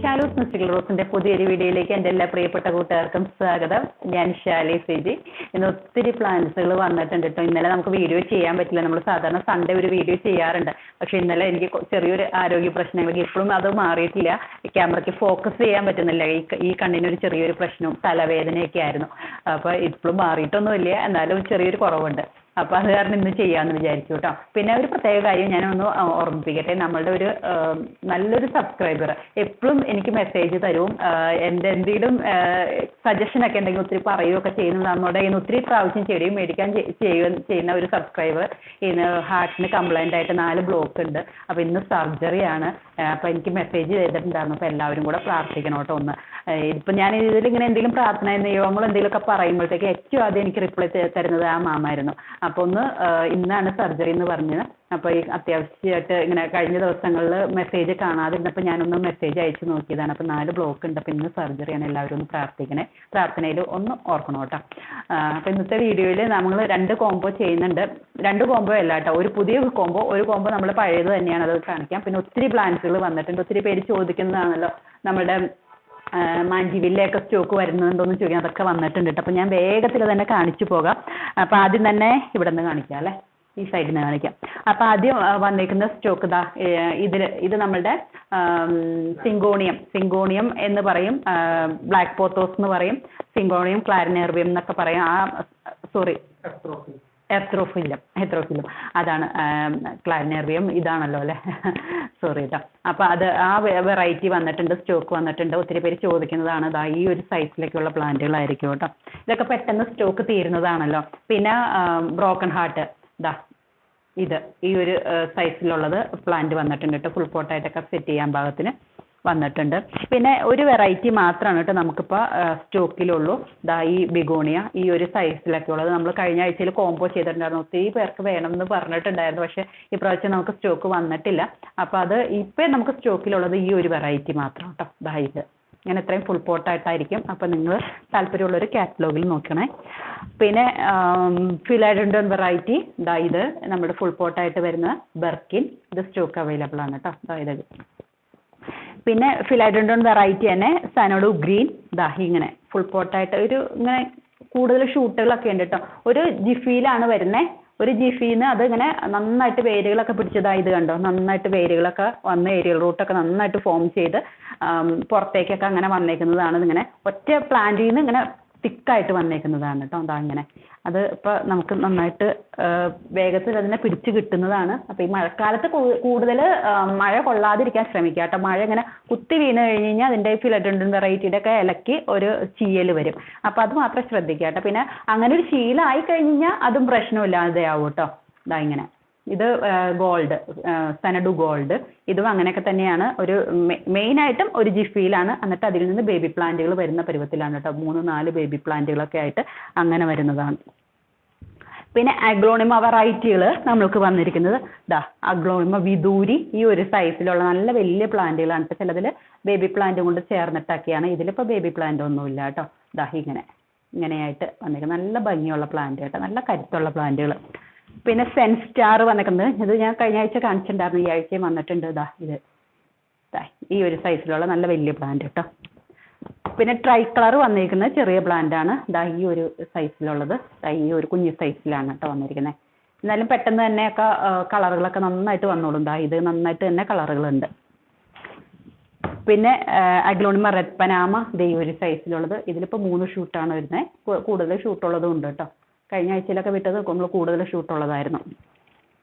Shalu's mystical റോസിന്റെ പുതിയൊരു വീഡിയോയിലേക്ക് എൻ്റെ എല്ലാ പ്രിയപ്പെട്ട കൂട്ടുകാർക്കും സ്വാഗതം. ഞാൻ ഷാലി സിജി. ഇന്ന് ഒത്തിരി പ്ലാന്റ്സുകൾ വന്നിട്ടുണ്ട് കേട്ടോ. ഇന്നലെ നമുക്ക് വീഡിയോ ചെയ്യാൻ പറ്റില്ല. നമ്മൾ സാധാരണ സൺഡേ ഒരു വീഡിയോ ചെയ്യാറുണ്ട്. പക്ഷെ ഇന്നലെ എനിക്ക് ചെറിയൊരു ആരോഗ്യ പ്രശ്നങ്ങൾ, ഇപ്പോഴും അത് മാറിയിട്ടില്ല. ക്യാമറയ്ക്ക് ഫോക്കസ് ചെയ്യാൻ പറ്റുന്നില്ല. ഈ കണ്ണിനൊരു ചെറിയൊരു പ്രശ്നവും തലവേദനയൊക്കെ ആയിരുന്നു. അപ്പോൾ ഇപ്പോഴും മാറിയിട്ടൊന്നുമില്ല, എന്നാലും ചെറിയൊരു കുറവുണ്ട്. അപ്പോൾ അത് കാരണം ഇന്ന് ചെയ്യാമെന്ന് വിചാരിച്ചു കേട്ടോ. പിന്നെ ഒരു പ്രത്യേക കാര്യം ഞാനൊന്ന് ഓർമ്മിപ്പിക്കട്ടെ. നമ്മളുടെ ഒരു നല്ലൊരു സബ്സ്ക്രൈബർ എപ്പോഴും എനിക്ക് മെസ്സേജ് തരും. എൻ്റെ എന്തെങ്കിലും സജഷനൊക്കെ ഉണ്ടെങ്കിൽ ഒത്തിരി പറയുകയൊക്കെ ചെയ്യുന്നത്. നമ്മുടെ കയ്യിൽ നിന്ന് ഒത്തിരി പ്രാവശ്യം ചെടിയും മേടിക്കാൻ ചെയ്യുന്ന ഒരു സബ്സ്ക്രൈബർ ഇന്ന് ഹാർട്ടിന് കംപ്ലൈൻ്റ് ആയിട്ട് 4 ബ്ലോക്ക് ഉണ്ട്. അപ്പോൾ ഇന്ന് സർജറിയാണ്. അപ്പോൾ എനിക്ക് മെസ്സേജ് ചെയ്തിട്ടുണ്ടായിരുന്നു. അപ്പോൾ എല്ലാവരും കൂടെ പ്രാർത്ഥിക്കണം കേട്ടോ. ഇപ്പം ഞാൻ ഇതിലിങ്ങനെ എന്തെങ്കിലും പ്രാർത്ഥന നിയമങ്ങൾ എന്തെങ്കിലുമൊക്കെ പറയുമ്പോഴത്തേക്ക് ഏറ്റവും ആദ്യം എനിക്ക് റിപ്ലൈ തരുന്നത് ആ മാമായിരുന്നു. അപ്പോൾ ഇന്നാണ് സർജറി എന്ന് പറഞ്ഞത്. അപ്പോൾ ഈ അത്യാവശ്യമായിട്ട് ഇങ്ങനെ കഴിഞ്ഞ ദിവസങ്ങളിൽ മെസ്സേജ് കാണാതിരുന്നപ്പോൾ ഞാനൊന്ന് മെസ്സേജ് അയച്ചു നോക്കിയതാണ്. അപ്പോൾ 4 ബ്ലോക്ക് ഉണ്ട്. അപ്പോൾ ഇന്ന് സർജറിയാണ്. എല്ലാവരും ഒന്ന് പ്രാർത്ഥിക്കണേ. പ്രാർത്ഥനയിൽ ഒന്ന് ഓർക്കണം കേട്ടോ. അപ്പോൾ ഇന്നത്തെ വീഡിയോയിൽ നമ്മൾ 2 കോംബോ ചെയ്യുന്നുണ്ട്. 2 കോംബോ അല്ല കേട്ടോ, ഒരു പുതിയ കോംബോ, ഒരു കോംബോ നമ്മൾ പഴയത് തന്നെയാണ്, അത് കാണിക്കാം. പിന്നെ ഒത്തിരി പ്ലാന്റ്സുകൾ വന്നിട്ടുണ്ട്. ഒത്തിരി പേര് ചോദിക്കുന്നതാണല്ലോ നമ്മുടെ മാഞ്ചിവില്ലയൊക്കെ സ്റ്റോക്ക് വരുന്നുണ്ടോയെന്ന് ചോദിക്കാൻ. അതൊക്കെ വന്നിട്ടുണ്ട് കേട്ടോ. അപ്പോൾ ഞാൻ വേഗത്തിൽ തന്നെ കാണിച്ചു പോകാം. അപ്പോൾ ആദ്യം തന്നെ ഇവിടെ നിന്ന് കാണിക്കാം അല്ലേ, ഈ സൈഡിൽ നിന്ന് കാണിക്കാം. അപ്പോൾ ആദ്യം വന്നേക്കുന്ന സ്റ്റോക്ക് ഇത് നമ്മളുടെ സിങ്കോണിയം എന്ന് പറയും, ബ്ലാക്ക് പോത്തോസ് എന്ന് പറയും, സിങ്കോണിയം ക്ലാരിനേറിയം എന്നൊക്കെ പറയും. ഹെത്രോഫില്ലം അതാണ്. ക്ലാരിനേറിയം ഇതാണല്ലോ അല്ലേ, സോറി കേട്ടോ. അപ്പോൾ ആ വെറൈറ്റി വന്നിട്ടുണ്ട്, സ്റ്റോക്ക് വന്നിട്ടുണ്ട്. ഒത്തിരി പേര് ചോദിക്കുന്നതാണ്. ഈ ഒരു സൈസിലേക്കുള്ള പ്ലാന്റുകളായിരിക്കും കേട്ടോ. ഇതൊക്കെ പെട്ടെന്ന് സ്റ്റോക്ക് തീരുന്നതാണല്ലോ. പിന്നെ ബ്രോക്കൺ ഹാർട്ട് ഈ ഒരു സൈസിലുള്ളത് പ്ലാന്റ് വന്നിട്ടുണ്ട് കേട്ടോ. ഫുൾ പോട്ടായിട്ടൊക്കെ സെറ്റ് ചെയ്യാൻ പാകത്തിന് വന്നിട്ടുണ്ട്. പിന്നെ ഒരു വെറൈറ്റി മാത്രമാണ് കേട്ടോ നമുക്കിപ്പോൾ സ്റ്റോക്കിലുള്ളൂ. ഈ ബിഗോണിയ ഈ ഒരു സൈസിലൊക്കെ ഉള്ളത് നമ്മൾ കഴിഞ്ഞ ആഴ്ചയിൽ കോംബോ ചെയ്തിട്ടുണ്ടായിരുന്നു. ഒത്തിരി പേർക്ക് വേണമെന്ന് പറഞ്ഞിട്ടുണ്ടായിരുന്നു. പക്ഷേ ഇപ്രാവശ്യം നമുക്ക് സ്റ്റോക്ക് വന്നിട്ടില്ല. അപ്പോൾ അത് ഇപ്പം നമുക്ക് സ്റ്റോക്കിലുള്ളത് ഈ ഒരു വെറൈറ്റി മാത്രം കേട്ടോ. ഇത് ഇങ്ങനെ ഇത്രയും ഫുൾ പോട്ടായിട്ടായിരിക്കും. അപ്പോൾ നിങ്ങൾ താല്പര്യമുള്ളൊരു കാറ്റലോഗിൽ നോക്കണേ. പിന്നെ ഫിലാഡൻഡോൺ വെറൈറ്റി ഇത് നമ്മുടെ ഫുൾ പോട്ടായിട്ട് വരുന്ന ബെർക്കിൻ, ഇത് സ്റ്റോക്ക് അവൈലബിൾ ആണ് കേട്ടോ. ഇത് പിന്നെ ഫിലാഡൻഡോൺ വെറൈറ്റി തന്നെ സനോഡു ഗ്രീൻ, ഇങ്ങനെ ഫുൾ പോട്ടായിട്ട് ഇങ്ങനെ കൂടുതൽ ഷൂട്ടുകളൊക്കെ ഉണ്ട് കേട്ടോ. ഒരു ജിഫിയിലാണ് വരുന്നത്. ഒരു ജിഫിന്ന് അത് ഇങ്ങനെ നന്നായിട്ട് വേരുകളൊക്കെ പിടിച്ചതായത് കണ്ടോ. നന്നായിട്ട് വേരുകളൊക്കെ വന്ന് ഏരിയൽ റൂട്ടൊക്കെ നന്നായിട്ട് ഫോം ചെയ്ത് പുറത്തേക്കൊക്കെ അങ്ങനെ വന്നേക്കുന്നതാണ്. ഇങ്ങനെ ഒറ്റ പ്ലാന്റിൽ നിന്ന് ഇങ്ങനെ തിക്കായിട്ട് വന്നേക്കുന്നതാണ് കേട്ടോ. ഇങ്ങനെ അത് ഇപ്പോൾ നമുക്ക് നന്നായിട്ട് വേഗത്തിൽ അതിനെ പിടിച്ച് കിട്ടുന്നതാണ്. അപ്പോൾ ഈ മഴക്കാലത്ത് കൂടുതൽ മഴ കൊള്ളാതിരിക്കാൻ ശ്രമിക്കുക കേട്ടോ. മഴ ഇങ്ങനെ കുത്തി വീണ് കഴിഞ്ഞ് കഴിഞ്ഞാൽ അതിൻ്റെ ഫിലഡൻഡൻ വെറൈറ്റിയുടെ ഒക്കെ ഇലയ്ക്ക് ഒരു ചീയൽ വരും. അപ്പോൾ അത് മാത്രം ശ്രദ്ധിക്കുക കേട്ടോ. പിന്നെ അങ്ങനെ ഒരു ശീലമായി കഴിഞ്ഞ് കഴിഞ്ഞാൽ അതും പ്രശ്നമില്ലാതെ ആവും കേട്ടോ. ഇങ്ങനെ ഇത് ഗോൾഡ്, സനഡു ഗോൾഡ്, ഇതും അങ്ങനെയൊക്കെ തന്നെയാണ്. ഒരു മെയിനായിട്ടും ഒരു ജിഫിയിലാണ്. എന്നിട്ട് അതിൽ നിന്ന് ബേബി പ്ലാന്റുകൾ വരുന്ന പരുവത്തിലാണ് കേട്ടോ. 3-4 ബേബി പ്ലാന്റുകളൊക്കെ ആയിട്ട് അങ്ങനെ വരുന്നതാണ്. പിന്നെ അഗ്ലോണിമ വെറൈറ്റികൾ നമ്മൾക്ക് വന്നിരിക്കുന്നത് അഗ്ലോണിമ വിദൂരി, ഈ ഒരു സൈസിലുള്ള നല്ല വലിയ പ്ലാന്റുകളാണ് കേട്ടോ. ചിലതിൽ ബേബി പ്ലാന്റ് കൊണ്ട് ചേർന്നിട്ടൊക്കെയാണ്. ഇതിലിപ്പോൾ ബേബി പ്ലാന്റ് ഒന്നുമില്ല കേട്ടോ. ഇങ്ങനെയായിട്ട് വന്നിരിക്കുന്നത് നല്ല ഭംഗിയുള്ള പ്ലാന്റ് കേട്ടോ, നല്ല കരുത്തുള്ള പ്ലാന്റുകൾ. പിന്നെ സെൻസ്റ്റാർ വന്നിരിക്കുന്നത് ഇത് ഞാൻ കഴിഞ്ഞ ആഴ്ച കാണിച്ചിട്ടുണ്ടായിരുന്നു. ഈ ആഴ്ചയും വന്നിട്ടുണ്ട്. ഇത് ഈ ഒരു സൈസിലുള്ള നല്ല വലിയ പ്ലാന്റ് കേട്ടോ. പിന്നെ ട്രൈ കളർ വന്നിരിക്കുന്നത് ചെറിയ പ്ലാന്റ് ആണ്. ഈ ഒരു സൈസിലുള്ളത് ഈ ഒരു കുഞ്ഞു സൈസിലാണ് കേട്ടോ വന്നിരിക്കുന്നത്. എന്നാലും പെട്ടെന്ന് തന്നെയൊക്കെ കളറുകളൊക്കെ നന്നായിട്ട് വന്നോളും. ഇത് നന്നായിട്ട് തന്നെ കളറുകളുണ്ട്. പിന്നെ അഗ്ലോണിമ റെഡ് പനാമ ഈ ഒരു സൈസിലുള്ളത്. ഇതിലിപ്പോൾ 3 ഷൂട്ടാണ് വരുന്നത്. കൂടുതൽ ഷൂട്ടുള്ളതും ഉണ്ട് കേട്ടോ. കഴിഞ്ഞ ആഴ്ചയിലൊക്കെ വിട്ടത് നമ്മൾ കൂടുതൽ ഷൂട്ടുള്ളതായിരുന്നു.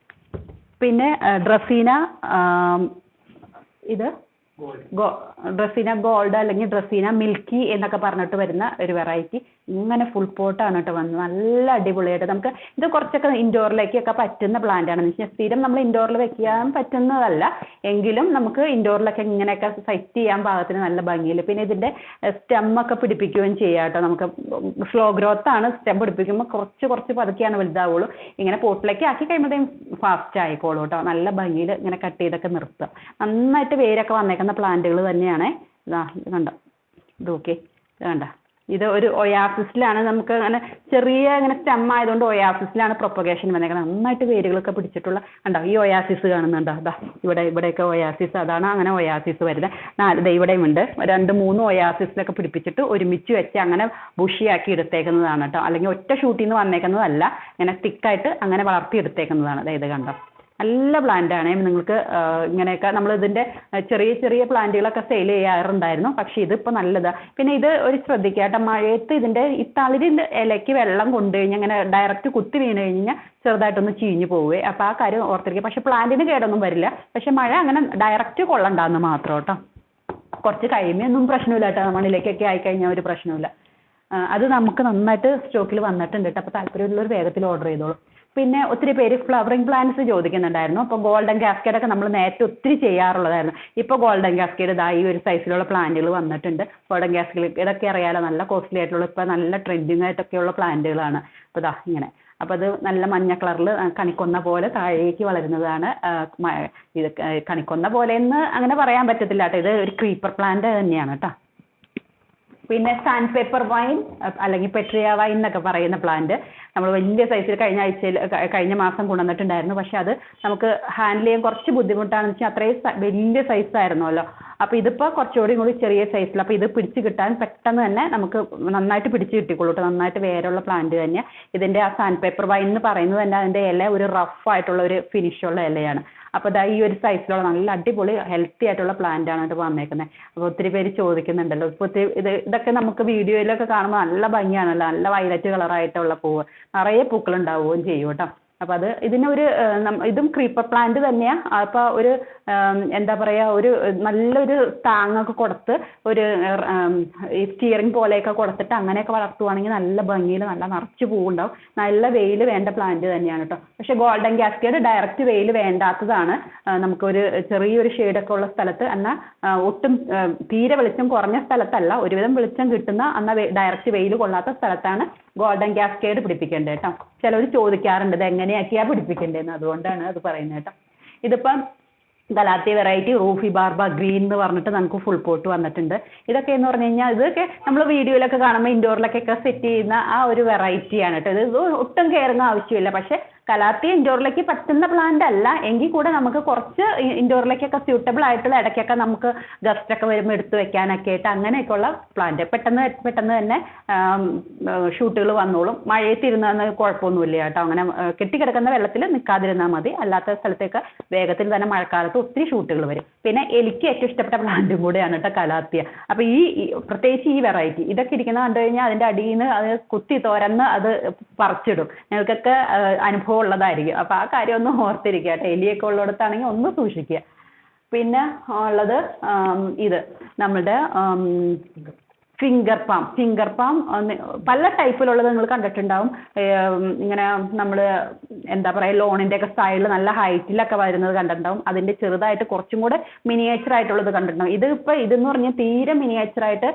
പിന്നെ ഡ്രസീന, ഡ്രസീന ഗോൾഡ് അല്ലെങ്കിൽ ഡ്രസീന മിൽക്കി എന്നൊക്കെ പറഞ്ഞിട്ട് വരുന്ന ഒരു വെറൈറ്റി. ഇങ്ങനെ ഫുൾ പോട്ടാണ് കേട്ടോ വന്നത്. നല്ല അടിപൊളിയായിട്ട് നമുക്ക് ഇത് കുറച്ചൊക്കെ ഇൻഡോറിലേക്കൊക്കെ പറ്റുന്ന പ്ലാന്റ് ആണെന്ന് വെച്ചാൽ സ്ഥിരം നമ്മൾ ഇൻഡോറിൽ വെക്കാൻ പറ്റുന്നതല്ല, എങ്കിലും നമുക്ക് ഇൻഡോറിലൊക്കെ ഇങ്ങനെയൊക്കെ സെറ്റ് ചെയ്യാൻ പാകത്തിന് നല്ല ഭംഗിയിൽ. പിന്നെ ഇതിൻ്റെ സ്റ്റെമ്മൊക്കെ പിടിപ്പിക്കുകയും ചെയ്യാം കേട്ടോ. നമുക്ക് സ്ലോ ഗ്രോത്ത് ആണ്. സ്റ്റെം പിടിപ്പിക്കുമ്പോൾ കുറച്ച് പതുക്കെയാണ് വലുതാവുള്ളൂ. ഇങ്ങനെ പോട്ടിലേക്ക് ആക്കി കഴിയുമ്പോഴത്തേക്കും ഫാസ്റ്റ് ആയിക്കോളൂ കേട്ടോ. നല്ല ഭംഗിയിൽ ഇങ്ങനെ കട്ട് ചെയ്തൊക്കെ നിർത്തുക. നന്നായിട്ട് വേരൊക്കെ വന്നേക്കുന്ന പ്ലാന്റുകൾ തന്നെയാണ്. ഇത് കണ്ടോ, ഇത് ഓക്കെ, ഇത് കണ്ട ഇത് ഒരു ഒയാസിസിലാണ് നമുക്ക് അങ്ങനെ ചെറിയ ഇങ്ങനെ സ്റ്റെം ആയതുകൊണ്ട് ഒയാസിസിലാണ് പ്രൊപ്പഗേഷൻ വന്നേക്കുന്നത്. നന്നായിട്ട് വേരുകളൊക്കെ പിടിച്ചിട്ടുള്ള ഉണ്ടോ ഈ ഒയാസിസ് കാണുന്നുണ്ടോ? അതാ ഇവിടെയൊക്കെ ഒയാസിസ്, അതാണ് അങ്ങനെ ഒയാസിസ് വരുന്നത്. ഇവിടെയും ഉണ്ട് 2-3 ഒയാസിസിലൊക്കെ പിടിപ്പിച്ചിട്ട് ഒരുമിച്ച് വെച്ച് അങ്ങനെ ബുഷിയാക്കി എടുത്തേക്കുന്നതാണ് കേട്ടോ. അല്ലെങ്കിൽ ഒറ്റ ഷൂട്ടിൽ നിന്ന് വന്നേക്കുന്നതല്ല, ഇങ്ങനെ തിക്കായിട്ട് അങ്ങനെ വളർത്തി എടുത്തേക്കുന്നതാണ്. ഇത് കണ്ടോ, നല്ല പ്ലാന്റ് ആണ്. നിങ്ങൾക്ക് ഇങ്ങനെയൊക്കെ നമ്മൾ ഇതിൻ്റെ ചെറിയ ചെറിയ പ്ലാന്റുകളൊക്കെ സെയിൽ ചെയ്യാറുണ്ടായിരുന്നു, പക്ഷേ ഇതിപ്പോൾ നല്ലതാണ്. പിന്നെ ഇത് ഒരു ശ്രദ്ധിക്കാട്ടോ, മഴയത്ത് ഇതിൻ്റെ ഈ തളിരിൻ്റെ ഇലയ്ക്ക് വെള്ളം കൊണ്ടു കഴിഞ്ഞാൽ ഇങ്ങനെ ഡയറക്റ്റ് കുത്തി വീണ് കഴിഞ്ഞാൽ ചെറുതായിട്ടൊന്ന് ചീഞ്ഞു പോവേ. അപ്പോൾ ആ കാര്യം ഓർത്തിരിക്കുക. പക്ഷേ പ്ലാന്റിന് കേടൊന്നും വരില്ല, പക്ഷേ മഴ അങ്ങനെ ഡയറക്റ്റ് കൊള്ളണ്ടാന്ന് മാത്രം കേട്ടോ. കുറച്ച് കഴിയുമ്പോൾ പ്രശ്നമില്ല കേട്ടോ, മണ്ണിലേക്കൊക്കെ ആയിക്കഴിഞ്ഞാൽ ഒരു പ്രശ്നമില്ല. അത് നമുക്ക് നന്നായിട്ട് സ്റ്റോക്കിൽ വന്നിട്ടുണ്ട് കേട്ടോ. അപ്പോൾ താല്പര്യമുള്ളവർ വേഗത്തിൽ ഓർഡർ ചെയ്തോളൂ. പിന്നെ ഒത്തിരി പേര് ഫ്ലവറിങ് പ്ലാന്റ്സ് ചോദിക്കുന്നുണ്ടായിരുന്നു. അപ്പോൾ ഗോൾഡൻ കാസ്കേഡ് ഒക്കെ നമ്മൾ നേരത്തെ ഒത്തിരി ചെയ്യാറുള്ളതായിരുന്നു. ഇപ്പോൾ ഗോൾഡൻ കാസ്കേഡ് ഈ ഒരു സൈസിലുള്ള പ്ലാന്റുകൾ വന്നിട്ടുണ്ട്. ഗോൾഡൻ കാസ്കേഡ് ഇതൊക്കെ അറിയാലോ, നല്ല കോസ്റ്റ്ലി ആയിട്ടുള്ള ഇപ്പോൾ നല്ല ട്രെൻഡിങ് ആയിട്ടൊക്കെയുള്ള പ്ലാന്റുകളാണ്. അപ്പോൾ ഇങ്ങനെ, അപ്പോൾ അത് നല്ല മഞ്ഞ കളറിൽ കണിക്കൊന്ന പോലെ താഴേക്ക് വളരുന്നതാണ്. ഇത് കണിക്കൊന്ന പോലെ എന്ന് അങ്ങനെ പറയാൻ പറ്റത്തില്ല കേട്ടോ, ഇത് ഒരു ക്രീപ്പർ പ്ലാന്റ് തന്നെയാണ് കേട്ടോ. പിന്നെ സാൻഡ് പേപ്പർ വൈൻ അല്ലെങ്കിൽ പെട്രിയ വൈൻ എന്നൊക്കെ പറയുന്ന പ്ലാന്റ് നമ്മൾ വലിയ സൈസിൽ കഴിഞ്ഞ മാസം കൊണ്ടുവന്നിട്ടുണ്ടായിരുന്നു. പക്ഷെ അത് നമുക്ക് ഹാൻഡിൽ ചെയ്യാൻ കുറച്ച് ബുദ്ധിമുട്ടാണെന്ന് വെച്ചാൽ അത്രയും വലിയ സൈസായിരുന്നല്ലോ. അപ്പോൾ ഇതിപ്പോൾ കുറച്ചുകൂടി ചെറിയ സൈസിൽ, അപ്പോൾ ഇത് പിടിച്ച് കിട്ടാൻ പെട്ടെന്ന് തന്നെ നമുക്ക് നന്നായിട്ട് പിടിച്ച് കിട്ടിക്കോളൂ കേട്ടോ. നന്നായിട്ട് വേരുള്ള പ്ലാന്റ് തന്നെയാണ്. ഇതിൻ്റെ ആ സാൻഡ് പേപ്പർ വൈൻ എന്ന് പറയുന്നത് തന്നെ അതിൻ്റെ ഇല ഒരു റഫ് ആയിട്ടുള്ള ഒരു ഫിനിഷുള്ള ഇലയാണ്. അപ്പോൾ ഈ ഒരു സൈസിലുള്ള നല്ല അടിപൊളി ഹെൽത്തി ആയിട്ടുള്ള പ്ലാന്റ് ആണ് കേട്ടോ വന്നേക്കുന്നത്. അപ്പോൾ ഒത്തിരി പേര് ചോദിക്കുന്നുണ്ടല്ലോ. ഇപ്പോൾ ഇതൊക്കെ നമുക്ക് വീഡിയോയിലൊക്കെ കാണുമ്പോൾ നല്ല ഭംഗിയാണല്ലോ, നല്ല വയലറ്റ് കളറായിട്ടുള്ള പൂവ്, നിറയെ പൂക്കളുണ്ടാവുകയും ചെയ്യും കേട്ടോ. അപ്പോൾ ഇതിനൊരു ഇതും ക്രീപ്പർ പ്ലാന്റ് തന്നെയാണ്. അപ്പോൾ ഒരു എന്താ പറയുക, ഒരു നല്ലൊരു താങ്ങൊക്കെ കൊടുത്ത് ഒരു സ്റ്റിയറിംഗ് പോലെയൊക്കെ കൊടുത്തിട്ട് അങ്ങനെയൊക്കെ വളർത്തുവാണെങ്കിൽ നല്ല ഭംഗിയിൽ നല്ല നിറച്ച് പൂവുണ്ടാവും. നല്ല വെയിൽ വേണ്ട പ്ലാന്റ് തന്നെയാണ് കേട്ടോ. പക്ഷേ ഗോൾഡൻ കാസ്കേഡ് ഡയറക്റ്റ് വെയിൽ വേണ്ടാത്തതാണ്. നമുക്കൊരു ചെറിയൊരു ഷെയ്ഡൊക്കെ ഉള്ള സ്ഥലത്ത്, എന്നാൽ ഒട്ടും തീരെ വെളിച്ചം കുറഞ്ഞ സ്ഥലത്തല്ല, ഒരുവിധം വെളിച്ചം കിട്ടുന്ന എന്നാൽ ഡയറക്റ്റ് വെയിൽ കൊള്ളാത്ത സ്ഥലത്താണ് ഗോൾഡൻ കാസ്കേഡ് പിടിപ്പിക്കേണ്ടത് കേട്ടോ. ചിലർ ചോദിക്കാറുണ്ട് ഇത് എങ്ങനെയൊക്കെയാണ് പിടിപ്പിക്കേണ്ടതെന്ന്, അതുകൊണ്ടാണ് അത് പറയുന്നത് കേട്ടോ. ഇതിപ്പം ഗലാത്തിയ വെറൈറ്റി റൂഫി ബാർബ ഗ്രീൻ എന്ന് പറഞ്ഞിട്ട് നമുക്ക് ഫുൾ പോട്ട് വന്നിട്ടുണ്ട്. ഇതൊക്കെ എന്ന് പറഞ്ഞു കഴിഞ്ഞാൽ ഇതൊക്കെ നമ്മൾ വീഡിയോയിലൊക്കെ കാണുമ്പോൾ ഇൻഡോറിലൊക്കെ സെറ്റ് ചെയ്യുന്ന ആ ഒരു വെറൈറ്റിയാണ് കേട്ടോ. ഇത് ഒട്ടും കെയറിങ് ആവശ്യമില്ല. പക്ഷേ കലാത്തിയ ഇൻഡോറിലേക്ക് പറ്റുന്ന പ്ലാന്റ് അല്ല എങ്കിൽ കൂടെ നമുക്ക് കുറച്ച് ഇൻഡോറിലേക്കൊക്കെ സ്യൂട്ടബിൾ ആയിട്ടുള്ള ഇടയ്ക്കൊക്കെ നമുക്ക് ഗസ്റ്റൊക്കെ വരുമ്പോൾ എടുത്ത് വെക്കാനൊക്കെ ആയിട്ട് അങ്ങനെയൊക്കെയുള്ള പ്ലാന്റ് പെട്ടെന്ന് തന്നെ ഷൂട്ടുകൾ വന്നോളും. മഴയത്തിരുന്ന കുഴപ്പമൊന്നുമില്ല കേട്ടോ. അങ്ങനെ കെട്ടിക്കിടക്കുന്ന വെള്ളത്തിൽ നിൽക്കാതിരുന്നാൽ മതി. അല്ലാത്ത സ്ഥലത്തേക്ക് വേഗത്തിൽ തന്നെ മഴക്കാലത്ത് ഒത്തിരി ഷൂട്ടുകൾ വരും. പിന്നെ എനിക്ക് ഏറ്റവും ഇഷ്ടപ്പെട്ട പ്ലാന്റും കൂടെയാണ് കേട്ടോ കലാത്തിയ. അപ്പോൾ പ്രത്യേകിച്ച് ഈ വെറൈറ്റി ഇതൊക്കെ ഇരിക്കുന്നത് കണ്ടു കഴിഞ്ഞാൽ അതിൻ്റെ അടിയിൽ നിന്ന് അത് കുത്തി തുരന്ന് അത് പറിച്ചിടും. നിങ്ങൾക്കൊക്കെ അനുഭവം ഉള്ളതായിരിക്കും. അപ്പോൾ ആ കാര്യം ഒന്ന് ഓർത്തിരിക്കുക കേട്ടോ. എലിയൊക്കെ ഉള്ളിടത്താണെങ്കിൽ ഒന്ന് സൂക്ഷിക്കുക. പിന്നെ ഉള്ളത് ഇത് നമ്മുടെ ഫിംഗർ പാം പല ടൈപ്പിലുള്ളത് നിങ്ങൾ കണ്ടിട്ടുണ്ടാവും. ഇങ്ങനെ നമ്മൾ എന്താ പറയുക, ലോണിൻ്റെ ഒക്കെ സ്റ്റൈലിൽ നല്ല ഹൈറ്റിലൊക്കെ വരുന്നത് കണ്ടിട്ടുണ്ടാവും. അതിൻ്റെ ചെറുതായിട്ട് കുറച്ചും കൂടെ മിനിയേച്ചർ ആയിട്ടുള്ളത് കണ്ടിട്ടുണ്ടാവും. ഇതെന്ന് പറഞ്ഞാൽ തീരെ മിനിയേച്ചറായിട്ട്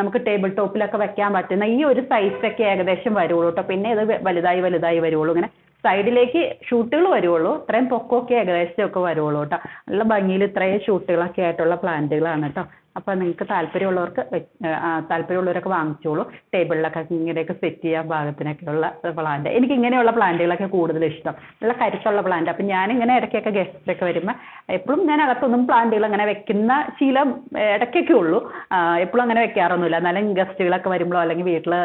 നമുക്ക് ടേബിൾ ടോപ്പിലൊക്കെ വെക്കാൻ പറ്റുന്ന ഈ ഒരു സൈസൊക്കെ ഏകദേശം വരുള്ളൂ കേട്ടോ. പിന്നെ ഇത് വലുതായി വരുള്ളൂ. ഇങ്ങനെ സൈഡിലേക്ക് ഷൂട്ടുകൾ വരുള്ളൂ. ഇത്രയും പൊക്കമൊക്കെ ഏകദേശമൊക്കെ വരുള്ളൂ കേട്ടോ. നല്ല ഭംഗിയിൽ ഇത്രയും ഷൂട്ടുകളൊക്കെ ആയിട്ടുള്ള പ്ലാന്റുകളാണ് കേട്ടോ. അപ്പോൾ നിങ്ങൾക്ക് താല്പര്യമുള്ളവരൊക്കെ വാങ്ങിച്ചോളൂ. ടേബിളിലൊക്കെ ഇങ്ങനെയൊക്കെ സെറ്റ് ചെയ്യാൻ പാകത്തിനൊക്കെയുള്ള പ്ലാന്റ്. എനിക്ക് ഇങ്ങനെയുള്ള പ്ലാന്റുകളൊക്കെ കൂടുതൽ ഇഷ്ടം, നല്ല കരുത്തുള്ള പ്ലാന്റ്. അപ്പം ഞാനിങ്ങനെ ഇടയ്ക്കൊക്കെ ഗസ്റ്റൊക്കെ വരുമ്പോൾ എപ്പോഴും ഞാൻ അകത്തൊന്നും പ്ലാന്റുകൾ അങ്ങനെ വെക്കുന്ന ശീലം ഇടയ്ക്കൊക്കെ ഉള്ളൂ. എപ്പോഴും അങ്ങനെ വെക്കാറൊന്നുമില്ല. എന്നാലും ഗസ്റ്റുകളൊക്കെ വരുമ്പോഴോ അല്ലെങ്കിൽ വീട്ടിൽ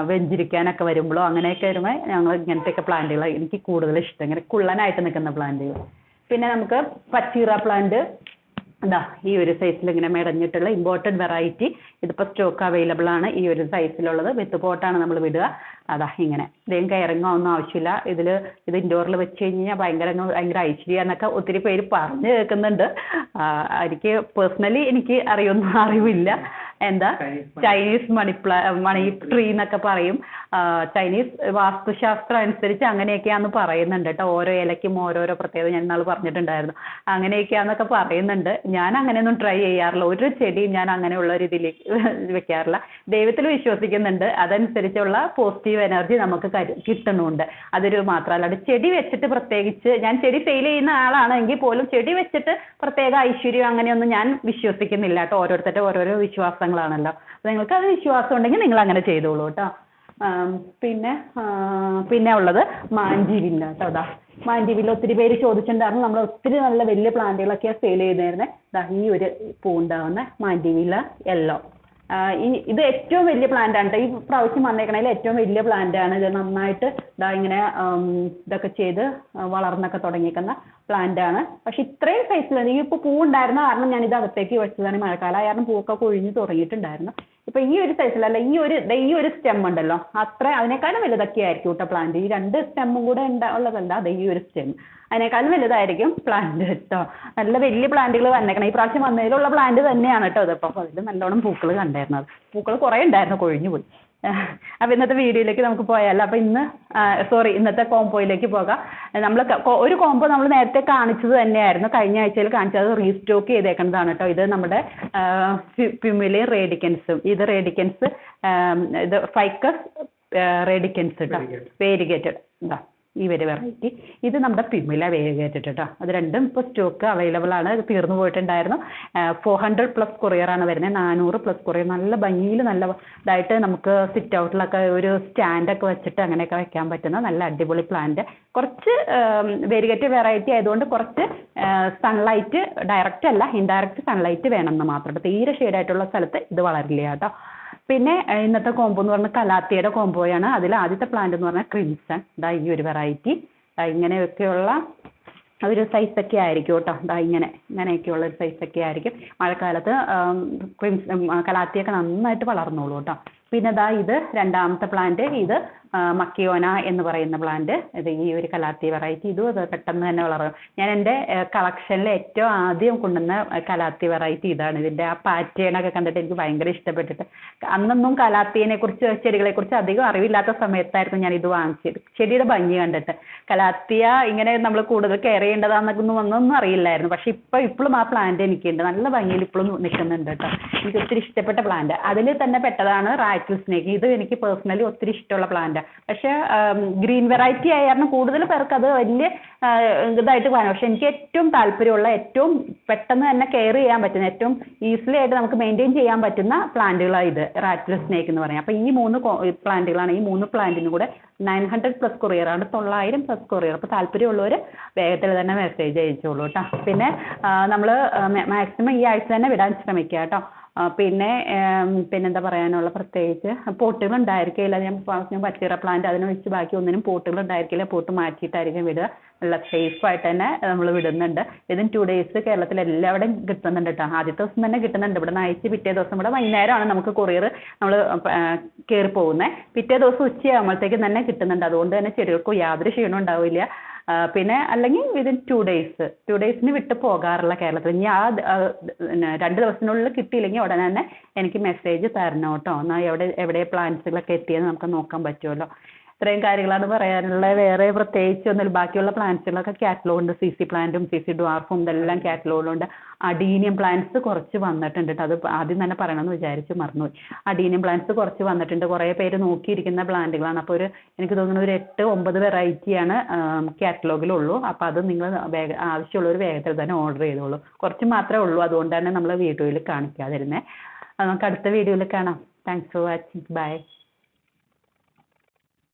വെഞ്ചിരിക്കാനൊക്കെ വരുമ്പോഴോ അങ്ങനെയൊക്കെ വരുമ്പോൾ ഞങ്ങൾ ഇങ്ങനത്തെയൊക്കെ പ്ലാന്റുകൾ എനിക്ക് കൂടുതൽ ഇഷ്ടം, ഇങ്ങനെ കുള്ളനായിട്ട് നിൽക്കുന്ന പ്ലാന്റുകൾ. പിന്നെ നമുക്ക് പച്ചീറ പ്ലാന്റ് ഈ ഒരു സൈസിൽ ഇങ്ങനെ മെടഞ്ഞിട്ടുള്ള ഇമ്പോർട്ടഡ് വെറൈറ്റി. ഇതിപ്പോൾ സ്റ്റോക്ക് അവൈലബിൾ ആണ്. ഈ ഒരു സൈസിലുള്ളത് വിത്ത് പോട്ടാണ് നമ്മൾ വിടുക. ഇങ്ങനെ ഇതേം കെയറിങ്ങോ ഒന്നും ആവശ്യമില്ല. ഇത് ഇൻഡോറിൽ വെച്ച് കഴിഞ്ഞാൽ ഭയങ്കര ഐശ്വര്യ എന്നൊക്കെ ഒത്തിരി പേര് പറഞ്ഞു കേൾക്കുന്നുണ്ട്. എനിക്ക് പേഴ്സണലി എനിക്ക് അറിവില്ല. എന്താ ചൈനീസ് മണി ട്രീ എന്നൊക്കെ പറയും. ചൈനീസ് വാസ്തുശാസ്ത്രം അനുസരിച്ച് അങ്ങനെയൊക്കെയാണെന്ന് പറയുന്നുണ്ട് കേട്ടോ. ഓരോ ഇലയ്ക്കും ഓരോരോ പ്രത്യേകത ഞാൻ ഇന്നാൾ പറഞ്ഞിട്ടുണ്ടായിരുന്നു. അങ്ങനെയൊക്കെയാണെന്നൊക്കെ പറയുന്നുണ്ട്. ഞാൻ അങ്ങനെയൊന്നും ട്രൈ ചെയ്യാറില്ല. ഒരു ചെടിയും ഞാൻ അങ്ങനെയുള്ള രീതിയിലേക്ക് വെക്കാറില്ല. ദൈവത്തിൽ വിശ്വസിക്കുന്നുണ്ട്. അതനുസരിച്ചുള്ള പോസിറ്റീവ് എനർജി നമുക്ക് കിട്ടുന്നുണ്ട്. അതൊരു മാത്രം. അല്ലാണ്ട് ചെടി വെച്ചിട്ട് പ്രത്യേകിച്ച് ഞാൻ ചെടി സെയിൽ ചെയ്യുന്ന ആളാണെങ്കിൽ പോലും ചെടി വെച്ചിട്ട് പ്രത്യേക ഐശ്വര്യം അങ്ങനെയൊന്നും ഞാൻ വിശ്വസിക്കുന്നില്ല കേട്ടോ. ഓരോരുത്തരുടെ ഓരോരോ വിശ്വാസങ്ങളാണല്ലോ. നിങ്ങൾക്ക് അത് വിശ്വാസം ഉണ്ടെങ്കിൽ നിങ്ങൾ അങ്ങനെ ചെയ്തോളൂ കേട്ടോ. പിന്നെ ഉള്ളത് മാഞ്ചിവില്ല കേട്ടോ. അതാ മാഞ്ചിവില്ല ഒത്തിരി പേര് ചോദിച്ചിട്ടുണ്ടായിരുന്നു. നമ്മൾ ഒത്തിരി നല്ല വലിയ പ്ലാന്റുകളൊക്കെയാണ് സെയിൽ ചെയ്തിരുന്നത്. ഈ ഒരു പൂണ്ടാവുന്ന മാഞ്ചിവില്ല യെല്ലോ, ഇത് ഏറ്റവും വലിയ പ്ലാന്റ് ആണ്. ഈ പ്രാവശ്യം വന്നേക്കണതിൽ ഏറ്റവും വലിയ പ്ലാന്റ് ആണ്. ഇത് നന്നായിട്ട് ഇങ്ങനെ ഇതൊക്കെ ചെയ്ത് വളർന്നൊക്കെ തുടങ്ങിയേക്കുന്ന പ്ലാന്റ് ആണ്. പക്ഷെ ഇത്രയും സൈസിലാണ്. ഈ ഇപ്പോൾ പൂ ഉണ്ടായിരുന്ന കാരണം ഞാൻ ഇത് അകത്തേക്ക് വെച്ചതാണ്. മഴക്കാലം കാരണം പൂവൊക്കെ കൊഴിഞ്ഞ് തുടങ്ങിയിട്ടുണ്ടായിരുന്നു. ഇപ്പൊ ഈ ഒരു സൈസിലല്ല, ഈ ഒരു സ്റ്റെം ഉണ്ടല്ലോ, അത്ര അതിനേക്കാളും വലുതൊക്കെ ആയിരിക്കും കേട്ടോ പ്ലാന്റ്. ഈ 2 സ്റ്റെമ്മും കൂടെ ഉള്ളതല്ല, ഈ ഒരു സ്റ്റെം അതിനേക്കാളും വലുതായിരിക്കും പ്ലാന്റ് കേട്ടോ. നല്ല വലിയ പ്ലാന്റുകൾ വന്നേക്കണം. ഈ പ്രാവശ്യം വന്നതിലുള്ള പ്ലാന്റ് തന്നെയാണ് കേട്ടോ ഇത്. അപ്പോൾ അതിൽ നല്ലോണം പൂക്കൾ കണ്ടായിരുന്നത്. പൂക്കൾ കുറേ ഉണ്ടായിരുന്നു, കൊഴിഞ്ഞു പോയി. അപ്പോൾ ഇന്നത്തെ വീഡിയോയിലേക്ക് നമുക്ക് പോയാലോ. അപ്പോൾ ഇന്നത്തെ കോംബോയിലേക്ക് പോകാം. നമ്മൾ ഒരു കോംബോ നമ്മൾ നേരത്തെ കാണിച്ചത് തന്നെയായിരുന്നു. കഴിഞ്ഞ ആഴ്ചയിൽ കാണിച്ചത് റീസ്റ്റോക്ക് ചെയ്തേക്കുന്നതാണ് കേട്ടോ. ഇത് നമ്മുടെ പ്യൂമിലിയും റേഡിക്കൻസും. ഇത് റേഡിക്കൻസ്, ഇത് ഫൈക്കസ് റേഡിക്കൻസ് കേട്ടോ, വേരിഗേറ്റഡ്. ഇതാ ഈ ഒരു വെറൈറ്റി. ഇത് നമ്മുടെ പ്യൂമില വേരിഗേറ്റഡ് കേട്ടോ. അത് രണ്ടും ഇപ്പോൾ സ്റ്റോക്ക് അവൈലബിൾ ആണ്. ഇത് തീർന്നു പോയിട്ടുണ്ടായിരുന്നു. 400+ കൊറിയറാണ് വരുന്നത്. 400+ കൊറിയർ. നല്ല ഭംഗിയിൽ നല്ല ഇതായിട്ട് നമുക്ക് സിറ്റ് ഔട്ടിലൊക്കെ ഒരു സ്റ്റാൻഡൊക്കെ വെച്ചിട്ട് അങ്ങനെയൊക്കെ വെക്കാൻ പറ്റുന്ന നല്ല അടിപൊളി പ്ലാന്റ്. കുറച്ച് വേരിഗേറ്റഡ് വെറൈറ്റി ആയതുകൊണ്ട് കുറച്ച് സൺലൈറ്റ്, ഡയറക്റ്റ് അല്ല ഇൻഡയറക്റ്റ് സൺലൈറ്റ് വേണമെന്ന് മാത്രം. തീരെ ഷെയ്ഡായിട്ടുള്ള സ്ഥലത്ത് ഇത് വളരില്ല കേട്ടോ. പിന്നെ ഇന്നത്തെ കോംബോ എന്ന് പറഞ്ഞാൽ കലാത്തിയുടെ കോംബോയാണ്. അതിൽ ആദ്യത്തെ പ്ലാന്റ് എന്ന് പറഞ്ഞാൽ ക്രിംസൺ. ഈ ഒരു വെറൈറ്റി ഇങ്ങനെയൊക്കെയുള്ള ഒരു സൈസൊക്കെ ആയിരിക്കും കേട്ടോ. ഇങ്ങനെയൊക്കെയുള്ള ഒരു സൈസൊക്കെ ആയിരിക്കും. മഴക്കാലത്ത് കലാത്തിയൊക്കെ നന്നായിട്ട് വളർന്നോളൂ കേട്ടോ. പിന്നെ ഇത് രണ്ടാമത്തെ പ്ലാന്റ്. ഇത് മക്കിയോന എന്ന് പറയുന്ന പ്ലാന്റ്. ഇത് ഈ ഒരു കലാത്തി വെറൈറ്റി. ഇതും അത് പെട്ടെന്ന് തന്നെ വളരും. ഞാൻ എൻ്റെ കളക്ഷനിൽ ഏറ്റവും ആദ്യം കൊണ്ടുവന്ന കലാത്തി വെറൈറ്റി ഇതാണ്. ഇതിൻ്റെ ആ പാറ്റേണൊക്കെ കണ്ടിട്ട് എനിക്ക് ഭയങ്കര ഇഷ്ടപ്പെട്ടിട്ട്. അന്നൊന്നും കലാത്തിയെ കുറിച്ച് ചെടികളെ കുറിച്ച് അധികം അറിവില്ലാത്ത സമയത്തായിരുന്നു ഞാൻ ഇത് വാങ്ങിച്ചത്. ചെടിയുടെ ഭംഗി കണ്ടിട്ട് കലാത്തിയ ഇങ്ങനെ നമ്മൾ കൂടുതൽ കെയർ ചെയ്യേണ്ടതാന്നൊക്കെ ഒന്നും അറിയില്ലായിരുന്നു. പക്ഷെ ഇപ്പോഴും ആ പ്ലാന്റ് എനിക്കുണ്ട്. നല്ല ഭംഗിയിൽ ഇപ്പോഴും നിൽക്കുന്നുണ്ട് കേട്ടോ. എനിക്ക് ഒത്തിരി ഇഷ്ടപ്പെട്ട പ്ലാന്റ്. അതിൽ തന്നെ പെട്ടതാണ് റാറ്റിൽ സ്നേക്ക്. ഇത് എനിക്ക് പേഴ്സണലി ഒത്തിരി ഇഷ്ടമുള്ള പ്ലാന്റ്. പക്ഷെ ഗ്രീൻ വെറൈറ്റി ആയ കാരണം കൂടുതൽ പേർക്ക് അത് വലിയ ഇതായിട്ട് കാണും. പക്ഷെ എനിക്ക് ഏറ്റവും താല്പര്യമുള്ള, ഏറ്റവും പെട്ടെന്ന് തന്നെ കെയർ ചെയ്യാൻ പറ്റുന്ന, ഏറ്റവും ഈസിലി ആയിട്ട് നമുക്ക് മെയിൻറ്റെയിൻ ചെയ്യാൻ പറ്റുന്ന പ്ലാന്റുകളാണ് ഇത്, റാറ്റിൽ സ്നേക്ക് എന്ന് പറയാം. അപ്പോൾ ഈ 3 പ്ലാന്റുകളാണ്. ഈ 3 പ്ലാന്റിനും കൂടെ 900+ കൊറിയറാണ്. 900+ കൊറിയർ. അപ്പോൾ താല്പര്യമുള്ളവർ വേഗത്തിൽ തന്നെ മെസ്സേജ് അയച്ചോളൂ കേട്ടോ. പിന്നെ നമ്മൾ മാക്സിമം ഈ ആഴ്ച തന്നെ വിടാൻ ശ്രമിക്കുക കേട്ടോ. പിന്നെന്താ പറയാനുള്ള, പ്രത്യേകിച്ച് പോട്ടുകൾ ഉണ്ടായിരിക്കില്ല. ഞാൻ പച്ചീറ പ്ലാന്റ് അതിന് വെച്ച് ബാക്കി ഒന്നിനും പോട്ടുകൾ ഉണ്ടായിരിക്കില്ല. പോട്ട് മാറ്റിയിട്ടായിരിക്കും വിടുക. നല്ല സേഫായിട്ട് തന്നെ നമ്മൾ വിടുന്നുണ്ട്. വിതിൻ 2 days കേരളത്തിൽ എല്ലാവിടെയും കിട്ടുന്നുണ്ട് കേട്ടോ. ആദ്യത്തെ ദിവസം തന്നെ കിട്ടുന്നുണ്ട്. ഇവിടെ നിന്ന് അയച്ച് പിറ്റേ ദിവസം ഇവിടെ വൈകുന്നേരമാണ് നമുക്ക് കൊറിയർ നമ്മൾ കയറി പോകുന്നത്. പിറ്റേ ദിവസം ഉച്ചയാകുമ്പോഴത്തേക്കും തന്നെ കിട്ടുന്നുണ്ട്. അതുകൊണ്ട് തന്നെ ചെടികൾക്ക് യാതൊരു ക്ഷീണം ഉണ്ടാവില്ല. പിന്നെ അല്ലെങ്കിൽ വിതിൻ 2 days വിട്ട് പോകാറില്ല കേരളത്തിൽ. ഇനി 2 ദിവസത്തിനുള്ളിൽ കിട്ടിയില്ലെങ്കിൽ ഉടനെ തന്നെ എനിക്ക് മെസ്സേജ് തരണം കേട്ടോ. എന്നാൽ എവിടെ പ്ലാന്റ്സുകളൊക്കെ എത്തിയെന്ന് നമുക്ക് നോക്കാൻ പറ്റുമല്ലോ. ഇത്രയും കാര്യങ്ങളാണ് പറയാനുള്ളത്. വേറെ പ്രത്യേകിച്ച് ഒന്നുമില്ല. ബാക്കിയുള്ള പ്ലാന്റ്സുകളൊക്കെ കാറ്റലോഗുണ്ട്. CC പ്ലാന്റും CC ഡ്വാർഫും ഇതെല്ലാം കാറ്റലോഗിലുണ്ട്. അഡീനിയം പ്ലാന്റ്സ് കുറച്ച് വന്നിട്ടുണ്ട് കേട്ടോ. അത് ആദ്യം തന്നെ പറയണമെന്ന് വിചാരിച്ച് മറന്നുപോയി. അഡീനിയം പ്ലാന്റ്സ് കുറച്ച് വന്നിട്ടുണ്ട്. കുറേ പേര് നോക്കിയിരിക്കുന്ന പ്ലാന്റുകളാണ്. അപ്പോൾ എനിക്ക് തോന്നുന്നു ഒരു 8-9 വെറൈറ്റിയാണ് കാറ്റലോഗിലുള്ളൂ. അപ്പോൾ അത് നിങ്ങൾ ആവശ്യമുള്ളവർ വേഗത്തിൽ തന്നെ ഓർഡർ ചെയ്തോളൂ. കുറച്ച് മാത്രമേ ഉള്ളൂ. അതുകൊണ്ട് തന്നെ നമ്മൾ വീഡിയോയിൽ കാണിക്കാതിരുന്നത്. നമുക്ക് അടുത്ത വീഡിയോയിൽ കാണാം. Thanks for watching. ബൈ.